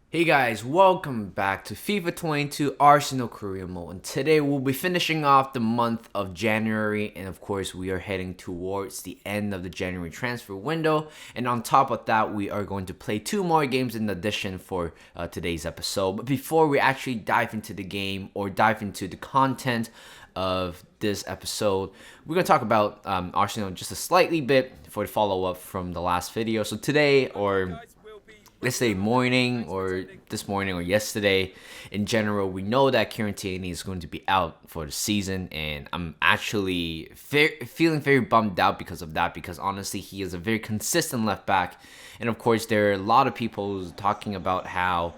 Hey guys, welcome back to FIFA 22 Arsenal Career Mode. And today we'll be finishing off the month of January, and of course, we are heading towards the end of the January transfer window. And on top of that, we are going to play two more games in addition for today's episode. But before we actually dive into the game or dive into the content of this episode, we're going to talk about Arsenal just a slightly bit for the follow up from the last video. So today, or let's say morning or this morning or yesterday, in general, we know that Kieran Tierney is going to be out for the season, and I'm actually feeling very bummed out because of that, because honestly he is a very consistent left back. And of course there are a lot of people talking about how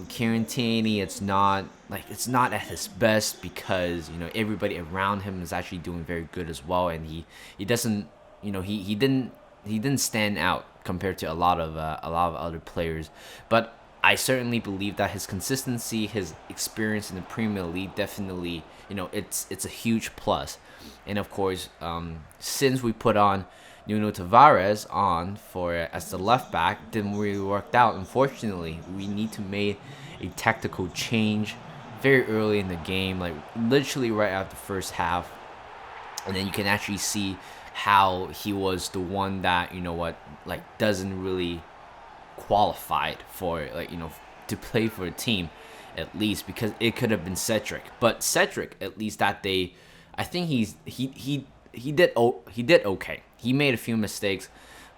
Kieran Tierney, it's not at his best because everybody around him is actually doing very good as well, and he doesn't, he didn't stand out compared to a lot of other players. But I certainly believe that his consistency, his experience in the Premier League, definitely, it's a huge plus. And of course, since we put on Nuno Tavares on for as the left back, didn't really work out. Unfortunately, we need to make a tactical change very early in the game, like literally right after the first half, and then you can actually see how he was the one that doesn't really qualified for to play for the team, at least because it could have been Cedric. But Cedric, at least that day, I think he did okay. He made a few mistakes,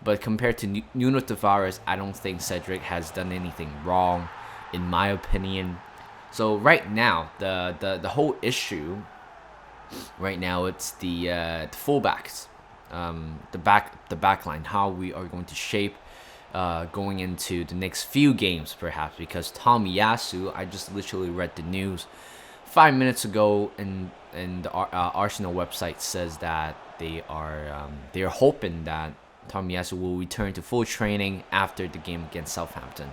but compared to Nuno Tavares, I don't think Cedric has done anything wrong, in my opinion. So right now, the whole issue right now, it's the fullbacks, the back line, how we are going to shape going into the next few games, perhaps, because Tomiyasu, I just literally read the news 5 minutes ago, and the Arsenal website says that they are hoping that Tomiyasu will return to full training after the game against Southampton,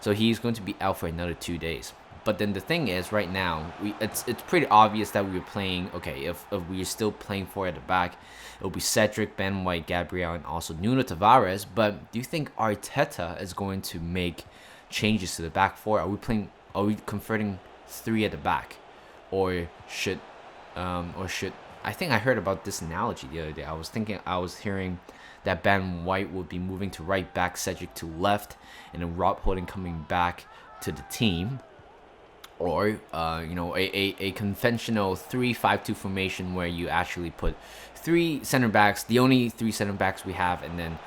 so he's going to be out for another 2 days. But then the thing is, right now, it's pretty obvious that we were playing. Okay, if we are still playing four at the back, it'll be Cedric, Ben White, Gabriel, and also Nuno Tavares. But do you think Arteta is going to make changes to the back four? Are we converting three at the back, or should I think I heard about this analogy the other day. I was hearing that Ben White would be moving to right back, Cedric to left, and then Rob Holding coming back to the team, or a conventional 3-5-2 formation where you actually put three center backs, the only three center backs we have, and then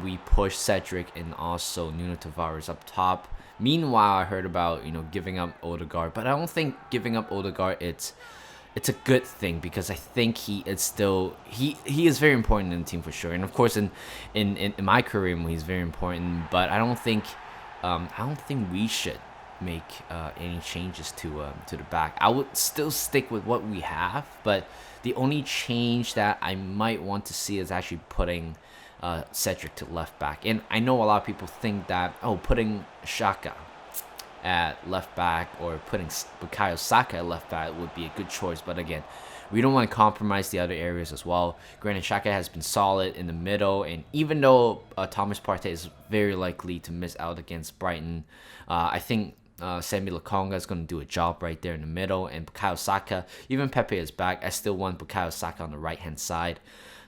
we push Cedric and also Nuno Tavares up top. Meanwhile, I heard about giving up Odegaard, but I don't think giving up Odegaard it's a good thing, because I think he is still he is very important in the team for sure, and of course in my career he's very important. But I don't think we should make any changes to the back. I would still stick with what we have, but the only change that I might want to see is actually putting Cedric to left back. And I know a lot of people think that putting SAKA at left back or putting Bukayo Saka at left back would be a good choice, but again, we don't want to compromise the other areas as well. Granted, Xhaka has been solid in the middle, and even though Thomas Partey is very likely to miss out against Brighton, I think Sammy Lokonga is going to do a job right there in the middle. And Bukayo Saka, even Pepe is back, I still want Bukayo Saka on the right-hand side.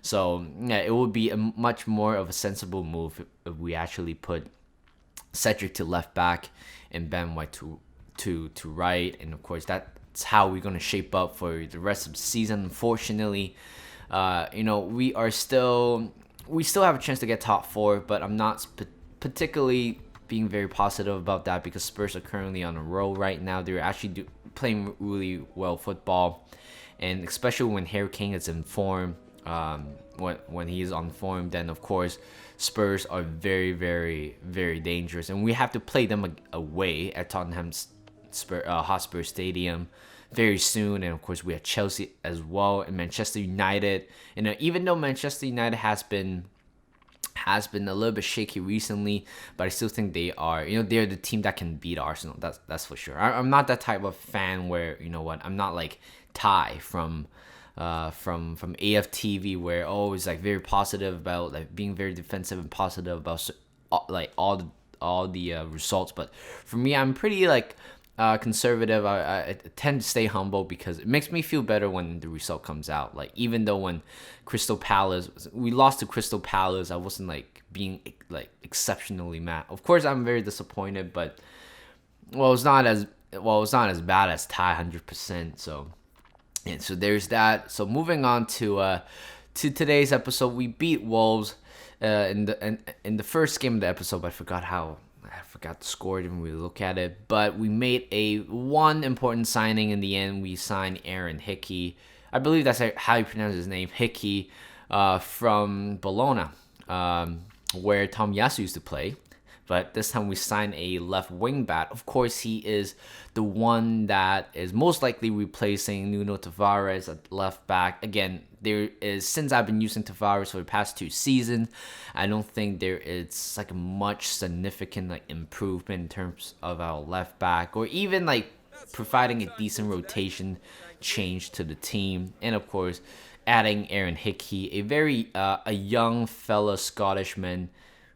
So, yeah, it would be a much more of a sensible move if we actually put Cedric to left back and Ben White to right. And, of course, that's how we're going to shape up for the rest of the season. Unfortunately, we still have a chance to get top four, but I'm not particularly being very positive about that, because Spurs are currently on a roll right now. They're actually playing really well football, and especially when Harry Kane is in form, when he is on form, then of course Spurs are very, very, very dangerous, and we have to play them away at Tottenham Hotspur Stadium very soon. And of course we have Chelsea as well, and Manchester United. And even though Manchester United has been a little bit shaky recently, but I still think they're the team that can beat Arsenal. That's for sure. I'm not that type of fan where, I'm not like Ty from AFTV, where always like very positive about like being very defensive and positive about like the results. But for me, I'm pretty like conservative. I tend to stay humble because it makes me feel better when the result comes out. Like even though when we lost to Crystal Palace, I wasn't like being like exceptionally mad. Of course, I'm very disappointed, but it's not as bad as Thai 100%. So and so there's that. So moving on to today's episode, we beat Wolves in the first game of the episode. But I forgot the score. Didn't really look at it. But we made one important signing in the end. We signed Aaron Hickey. I believe that's how you pronounce his name, Hickey, from Bologna, where Tomiyasu used to play. But this time we signed a left wing back. Of course, he is the one that is most likely replacing Nuno Tavares at left back. Again, since I've been using Tavares for the past 2 seasons, I don't think there is like a much significant like improvement in terms of our left back, or even like providing a decent rotation change to the team. And of course, adding Aaron Hickey, a young fella Scottishman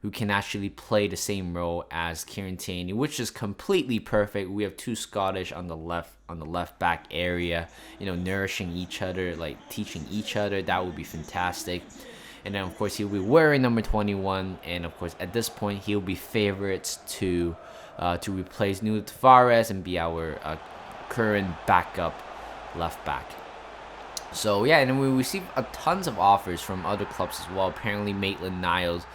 who can actually play the same role as Kieran Tierney, which is completely perfect. We have 2 Scottish on the left back area, nourishing each other, like teaching each other. That would be fantastic. And then of course he'll be wearing number 21, and of course at this point he'll be favorites to replace Nuno Tavares and be our current backup left back. So yeah, and then we received tons of offers from other clubs as well. Apparently Maitland-Niles,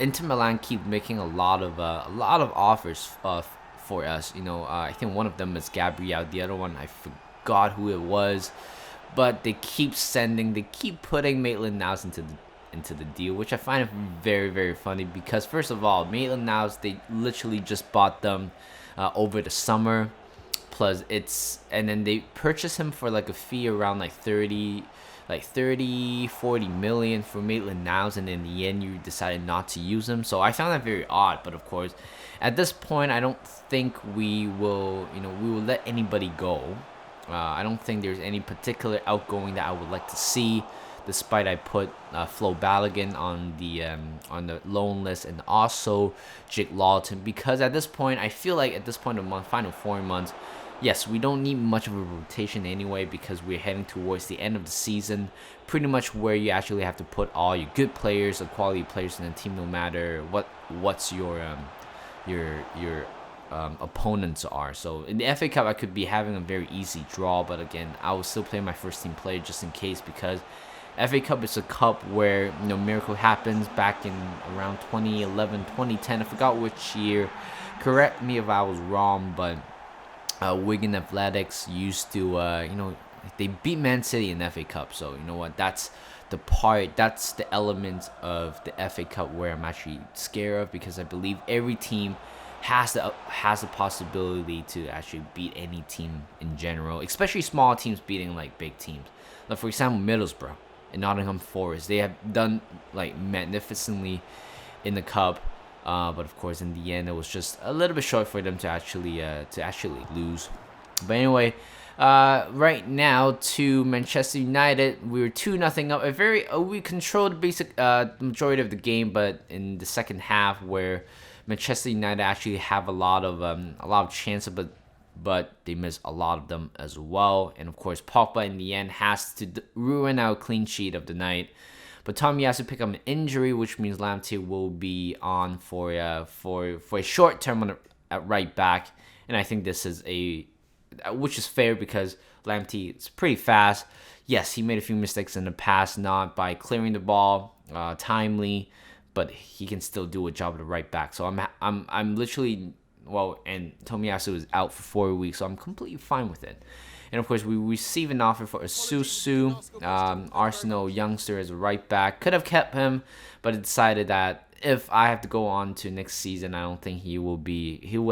Inter Milan keep making a lot of offers for us. I think one of them is Gabriel. The other one I forgot who it was, but they keep putting Maitland-Niles into the deal, which I find very, very funny because first of all, Maitland-Niles, they literally just bought them over the summer. Plus and then they purchased him for like a fee around like 30 40 million for Maitland-Niles, and in the end you decided not to use him. So I found that very odd. But of course, at this point, I don't think we will let anybody go. I don't think there's any particular outgoing that I would like to see, despite I put Flo Balogun on the loan list, and also Jake Lawton, because at this point I feel like at this point of the final 4 months, yes, we don't need much of a rotation anyway because we're heading towards the end of the season, pretty much where you actually have to put all your good players, the quality players in the team, no matter what's your opponents are. So in the FA Cup, I could be having a very easy draw, but again, I will still play my first team player just in case, because FA Cup is a cup where miracle happens. Back in around 2011, 2010, I forgot which year. Correct me if I was wrong, but Wigan Athletics used to, they beat Man City in the FA Cup. So you know what? That's the element of the FA Cup where I'm actually scared of, because I believe every team has the possibility to actually beat any team in general, especially small teams beating like big teams. Like for example, Middlesbrough and Nottingham Forest, they have done like magnificently in the cup. But of course, in the end, it was just a little bit short for them to actually lose. But anyway, right now to Manchester United, we were 2-0 up. We controlled the basic majority of the game, but in the second half, where Manchester United actually have a lot of chances, but they miss a lot of them as well. And of course, Pogba in the end has to ruin our clean sheet of the night. But Tomiyasu picked up an injury, which means Lamptey will be on for a short term at right back. And I think this is which is fair because Lamptey is pretty fast. Yes, he made a few mistakes in the past, not by clearing the ball timely, but he can still do a job at the right back. So I'm literally, and Tomiyasu is out for 4 weeks, so I'm completely fine with it. And of course, we received an offer for Asusu, Arsenal youngster as a right back. Could have kept him, but I decided that if I have to go on to next season, I don't think he will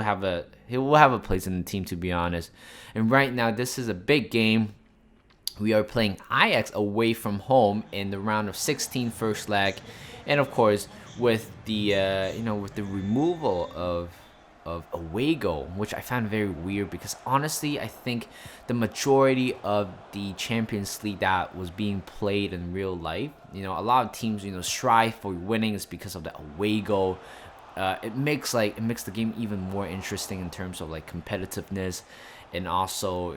have a place in the team, to be honest. And right now, this is a big game. We are playing Ajax away from home in the round of 16 first leg, and of course, with the removal of away goal, which I found very weird, because honestly I think the majority of the Champions League that was being played in real life, a lot of teams strive for winnings because of the away goal it makes the game even more interesting in terms of like competitiveness, and also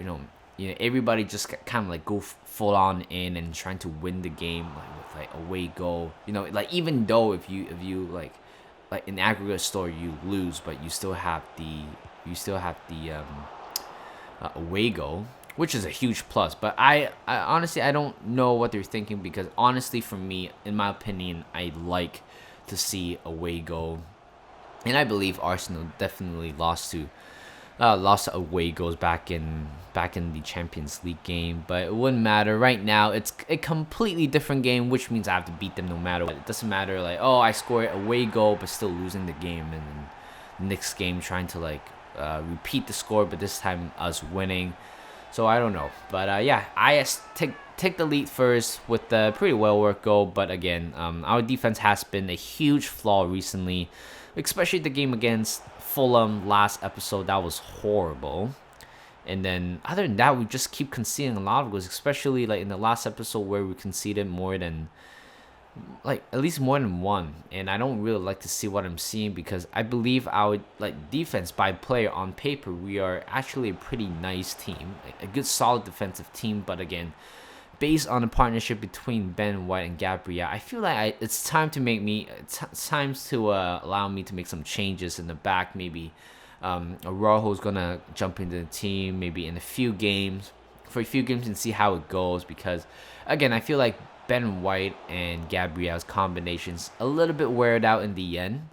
everybody just kind of like go full on in and trying to win the game like with like away goal. Like even though if you like in aggregate score you lose, but you still have the away goal, which is a huge plus. But I honestly I don't know what they're thinking, because honestly for me, in my opinion, I like to see away goal, and I believe Arsenal definitely lost away goals back in the Champions League game, but it wouldn't matter right now. It's a completely different game, which means I have to beat them no matter what. It doesn't matter like, oh, I scored away goal but still losing the game, and then the next game trying to like repeat the score, but this time us winning. So I don't know, but yeah, IS take the lead first with a pretty well worked goal. But again, our defense has been a huge flaw recently, especially the game against Fulham last episode. That was horrible. And then other than that, we just keep conceding a lot of goals, especially like in the last episode where we conceded more than at least more than one. And I don't really like to see what I'm seeing, because I believe our like defense by player on paper, we are actually a pretty nice team, like a good solid defensive team. But again, based on the partnership between Ben White and Gabriel, I feel like it's time to allow me to make some changes in the back. Maybe Araujo's gonna jump into the team maybe in a few games and see how it goes, because again, I feel like Ben White and Gabriel's combinations a little bit weared out in the end,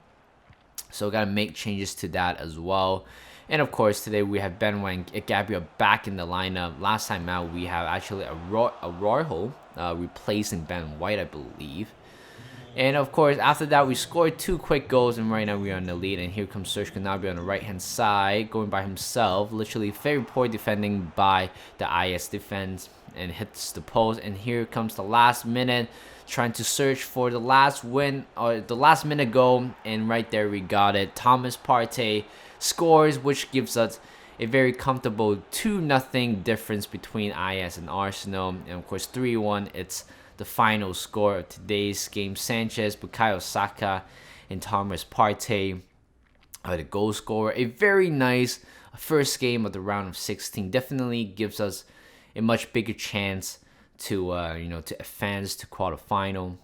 so gotta make changes to that as well. And of course, today we have Ben White and Gabriel back in the lineup. Last time out, we have actually Araujo replacing Ben White, I believe. And of course, after that, we scored 2 quick goals, and right now we are in the lead. And here comes Serge Gnabry on the right-hand side, going by himself. Literally very poor defending by the IS defense, and hits the post. And here comes the last minute, trying to search for the last win, or the last minute goal. And right there, we got it. Thomas Partey scores, which gives us a very comfortable 2-0 difference between IS and Arsenal. And of course, 3-1, it's the final score of today's game. Sanchez, Bukayo Saka, and Thomas Partey are the goal scorer. A very nice first game of the round of 16. Definitely gives us a much bigger chance to advance to quarterfinal.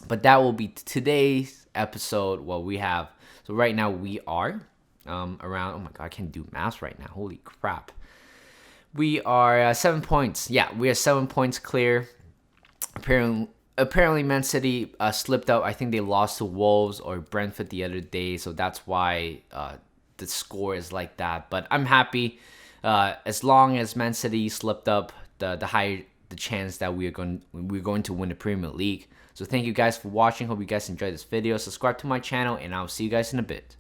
But that will be today's episode. What we have. So right now we are around. Oh my god, I can't do math right now. Holy crap. We are 7 points. Yeah, we are 7 points clear. Apparently, Man City slipped up. I think they lost to Wolves or Brentford the other day, so that's why the score is like that. But I'm happy. As long as Man City slipped up, the higher the chance that we're going to win the Premier League. So thank you guys for watching. Hope you guys enjoyed this video. Subscribe to my channel, and I'll see you guys in a bit.